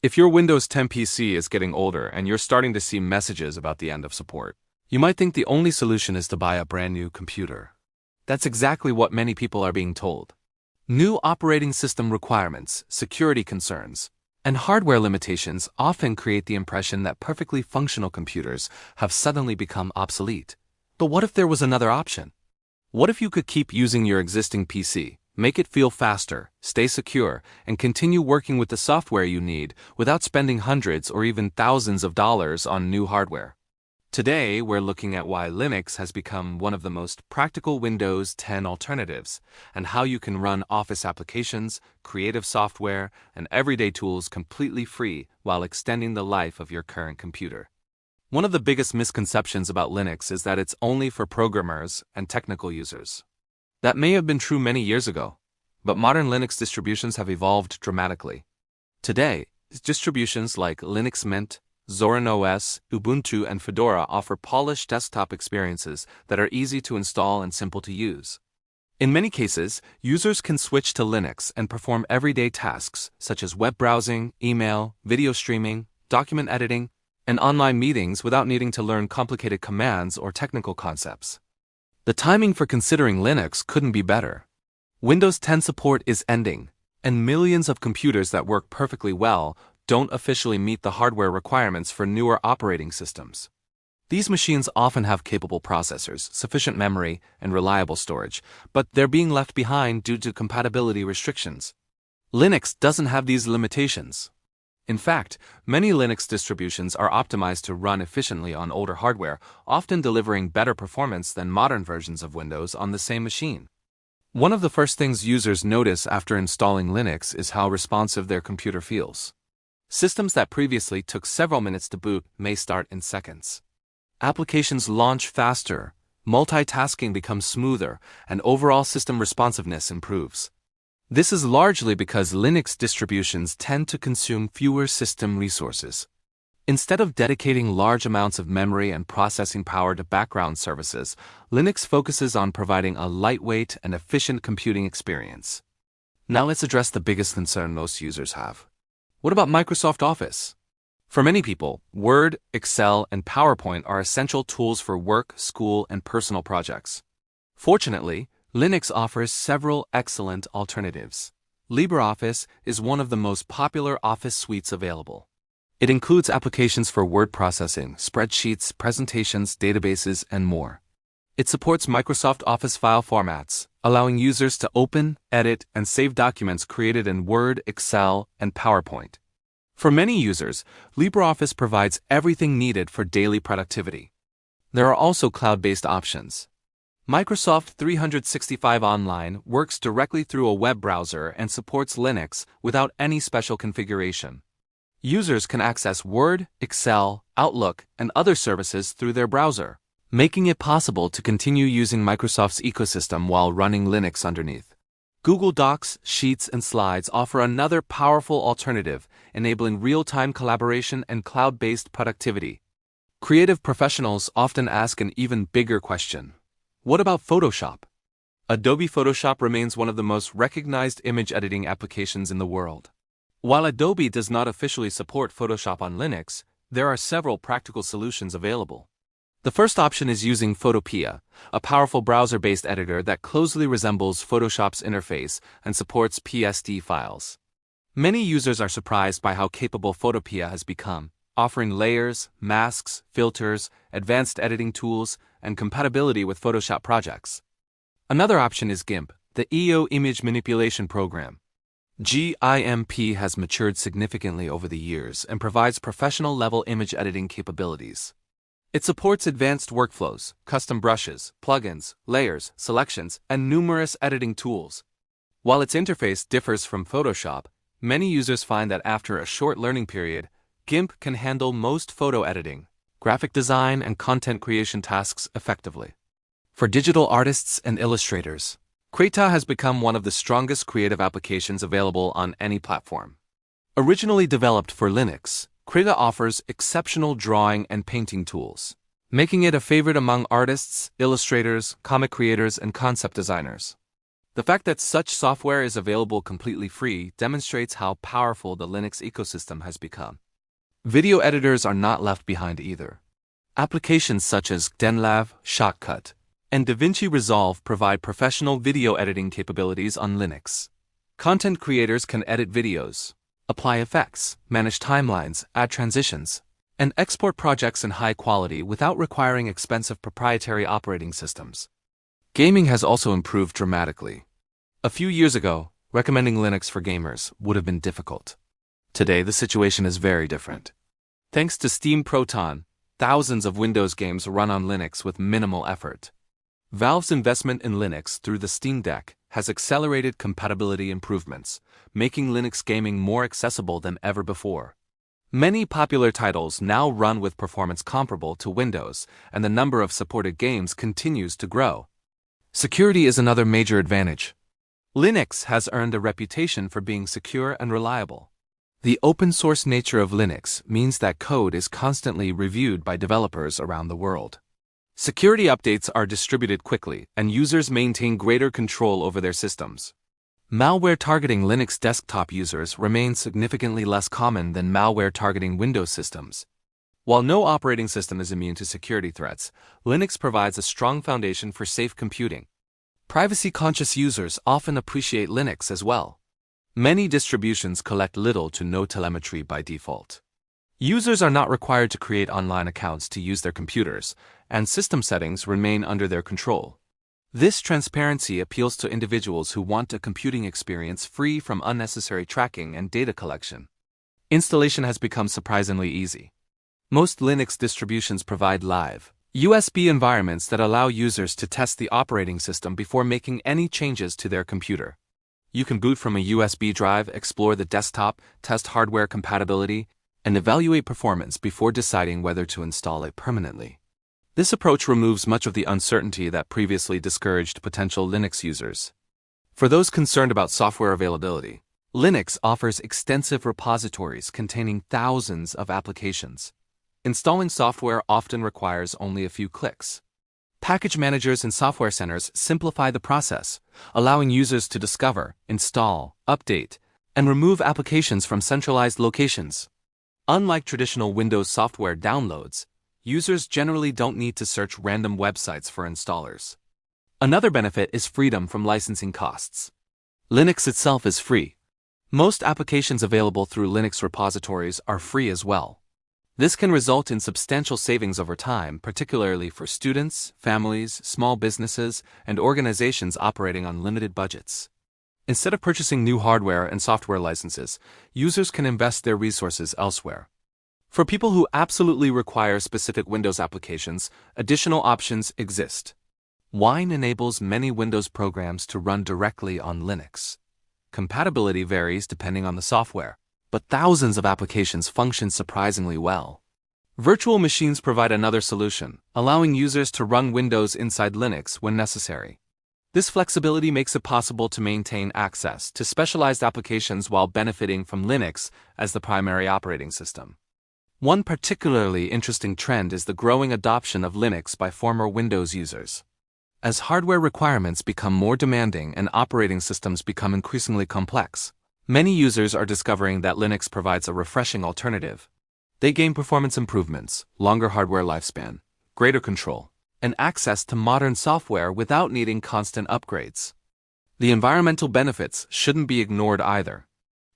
If your Windows 10 PC is getting older and you're starting to see messages about the end of support, you might think the only solution is to buy a brand new computer. That's exactly what many people are being told. New operating system requirements, security concerns, and hardware limitations often create the impression that perfectly functional computers have suddenly become obsolete. But what if there was another option? What if you could keep using your existing PC, make it feel faster, stay secure, and continue working with the software you need without spending hundreds or even thousands of dollars on new hardware? Today, we're looking at why Linux has become one of the most practical Windows 10 alternatives, and how you can run Office applications, creative software, and everyday tools completely free while extending the life of your current computer. One of the biggest misconceptions about Linux is that it's only for programmers and technical users. That may have been true many years ago, but modern Linux distributions have evolved dramatically. Today, distributions like Linux Mint, Zorin OS, Ubuntu, and Fedora offer polished desktop experiences that are easy to install and simple to use. In many cases, users can switch to Linux and perform everyday tasks such as web browsing, email, video streaming, document editing, and online meetings without needing to learn complicated commands or technical concepts. The timing for considering Linux couldn't be better. Windows 10 support is ending, and millions of computers that work perfectly well don't officially meet the hardware requirements for newer operating systems. These machines often have capable processors, sufficient memory, and reliable storage, but they're being left behind due to compatibility restrictions. Linux doesn't have these limitations. In fact, many Linux distributions are optimized to run efficiently on older hardware, often delivering better performance than modern versions of Windows on the same machine. One of the first things users notice after installing Linux is how responsive their computer feels. Systems that previously took several minutes to boot may start in seconds. Applications launch faster, multitasking becomes smoother, and overall system responsiveness improves. This is largely because Linux distributions tend to consume fewer system resources. Instead of dedicating large amounts of memory and processing power to background services, Linux focuses on providing a lightweight and efficient computing experience. Now let's address the biggest concern most users have. What about Microsoft Office? For many people, Word, Excel, and PowerPoint are essential tools for work, school, and personal projects. Fortunately, Linux offers several excellent alternatives. LibreOffice is one of the most popular Office suites available. It includes applications for word processing, spreadsheets, presentations, databases, and more. It supports Microsoft Office file formats, allowing users to open, edit, and save documents created in Word, Excel, and PowerPoint. For many users, LibreOffice provides everything needed for daily productivity. There are also cloud-based options. Microsoft 365 Online works directly through a web browser and supports Linux without any special configuration. Users can access Word, Excel, Outlook, and other services through their browser, making it possible to continue using Microsoft's ecosystem while running Linux underneath. Google Docs, Sheets, and Slides offer another powerful alternative, enabling real-time collaboration and cloud-based productivity. Creative professionals often ask an even bigger question. What about Photoshop? Adobe Photoshop remains one of the most recognized image editing applications in the world. While Adobe does not officially support Photoshop on Linux, there are several practical solutions available. The first option is using Photopea, a powerful browser-based editor that closely resembles Photoshop's interface and supports PSD files. Many users are surprised by how capable Photopea has become, offering layers, masks, filters, advanced editing tools, and compatibility with Photoshop projects. Another option is GIMP, the EO image manipulation program. GIMP has matured significantly over the years and provides professional-level image editing capabilities. It supports advanced workflows, custom brushes, plugins, layers, selections, and numerous editing tools. While its interface differs from Photoshop, many users find that after a short learning period, GIMP can handle most photo editing, graphic design, and content creation tasks effectively. For digital artists and illustrators, Krita has become one of the strongest creative applications available on any platform. Originally developed for Linux, Krita offers exceptional drawing and painting tools, making it a favorite among artists, illustrators, comic creators, and concept designers. The fact that such software is available completely free demonstrates how powerful the Linux ecosystem has become. Video editors are not left behind either. Applications such as GDenLav, Shotcut, and DaVinci Resolve provide professional video editing capabilities on Linux. Content creators can edit videos, apply effects, manage timelines, add transitions, and export projects in high quality without requiring expensive proprietary operating systems. Gaming has also improved dramatically. A few years ago, recommending Linux for gamers would have been difficult. Today, the situation is very different. Thanks to Steam Proton, thousands of Windows games run on Linux with minimal effort. Valve's investment in Linux through the Steam Deck has accelerated compatibility improvements, making Linux gaming more accessible than ever before. Many popular titles now run with performance comparable to Windows, and the number of supported games continues to grow. Security is another major advantage. Linux has earned a reputation for being secure and reliable. The open-source nature of Linux means that code is constantly reviewed by developers around the world. Security updates are distributed quickly, and users maintain greater control over their systems. Malware targeting Linux desktop users remains significantly less common than malware targeting Windows systems. While no operating system is immune to security threats, Linux provides a strong foundation for safe computing. Privacy-conscious users often appreciate Linux as well. Many distributions collect little to no telemetry by default. Users are not required to create online accounts to use their computers, and system settings remain under their control. This transparency appeals to individuals who want a computing experience free from unnecessary tracking and data collection. Installation has become surprisingly easy. Most Linux distributions provide live USB environments that allow users to test the operating system before making any changes to their computer. You can boot from a USB drive, explore the desktop, test hardware compatibility, and evaluate performance before deciding whether to install it permanently. This approach removes much of the uncertainty that previously discouraged potential Linux users. For those concerned about software availability, Linux offers extensive repositories containing thousands of applications. Installing software often requires only a few clicks. Package managers and software centers simplify the process, allowing users to discover, install, update, and remove applications from centralized locations. Unlike traditional Windows software downloads, users generally don't need to search random websites for installers. Another benefit is freedom from licensing costs. Linux itself is free. Most applications available through Linux repositories are free as well. This can result in substantial savings over time, particularly for students, families, small businesses, and organizations operating on limited budgets. Instead of purchasing new hardware and software licenses, users can invest their resources elsewhere. For people who absolutely require specific Windows applications, additional options exist. Wine enables many Windows programs to run directly on Linux. Compatibility varies depending on the software, but thousands of applications function surprisingly well. Virtual machines provide another solution, allowing users to run Windows inside Linux when necessary. This flexibility makes it possible to maintain access to specialized applications while benefiting from Linux as the primary operating system. One particularly interesting trend is the growing adoption of Linux by former Windows users. As hardware requirements become more demanding and operating systems become increasingly complex, many users are discovering that Linux provides a refreshing alternative. They gain performance improvements, longer hardware lifespan, greater control, and access to modern software without needing constant upgrades. The environmental benefits shouldn't be ignored either.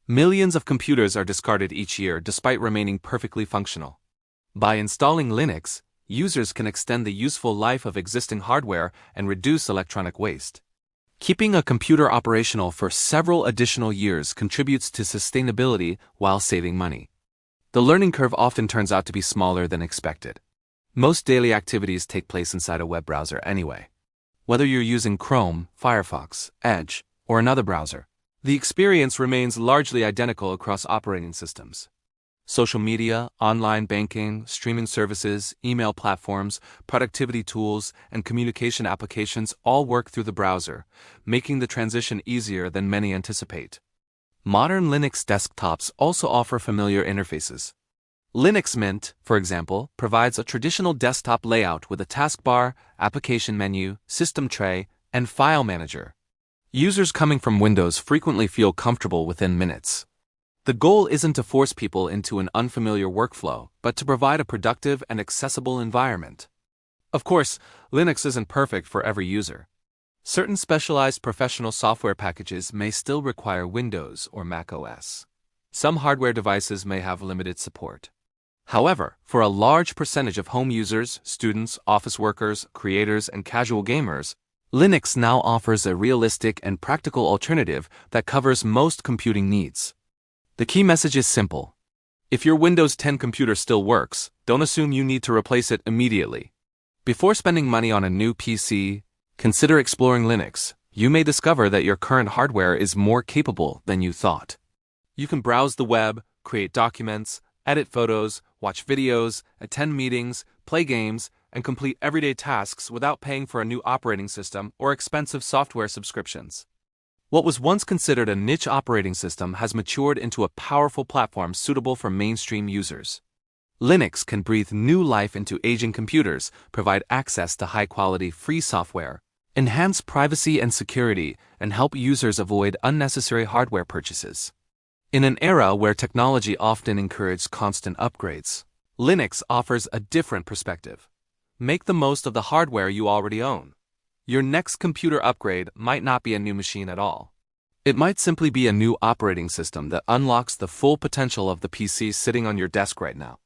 Millions of computers are discarded each year despite remaining perfectly functional. By installing Linux, users can extend the useful life of existing hardware and reduce electronic waste. Keeping a computer operational for several additional years contributes to sustainability while saving money. The learning curve often turns out to be smaller than expected. Most daily activities take place inside a web browser anyway. Whether you're using Chrome, Firefox, Edge, or another browser, the experience remains largely identical across operating systems. Social media, online banking, streaming services, email platforms, productivity tools, and communication applications all work through the browser, making the transition easier than many anticipate. Modern Linux desktops also offer familiar interfaces. Linux Mint, for example, provides a traditional desktop layout with a taskbar, application menu, system tray, and file manager. Users coming from Windows frequently feel comfortable within minutes. The goal isn't to force people into an unfamiliar workflow, but to provide a productive and accessible environment. Of course, Linux isn't perfect for every user. Certain specialized professional software packages may still require Windows or Mac OS. Some hardware devices may have limited support. However, for a large percentage of home users, students, office workers, creators, and casual gamers, Linux now offers a realistic and practical alternative that covers most computing needs. The key message is simple. If your Windows 10 computer still works, don't assume you need to replace it immediately. Before spending money on a new PC, consider exploring Linux. You may discover that your current hardware is more capable than you thought. You can browse the web, create documents, edit photos, watch videos, attend meetings, play games, and complete everyday tasks without paying for a new operating system or expensive software subscriptions. What was once considered a niche operating system has matured into a powerful platform suitable for mainstream users. Linux can breathe new life into aging computers, provide access to high-quality free software, enhance privacy and security, and help users avoid unnecessary hardware purchases. In an era where technology often encourages constant upgrades, Linux offers a different perspective. Make the most of the hardware you already own. Your next computer upgrade might not be a new machine at all. It might simply be a new operating system that unlocks the full potential of the PC sitting on your desk right now.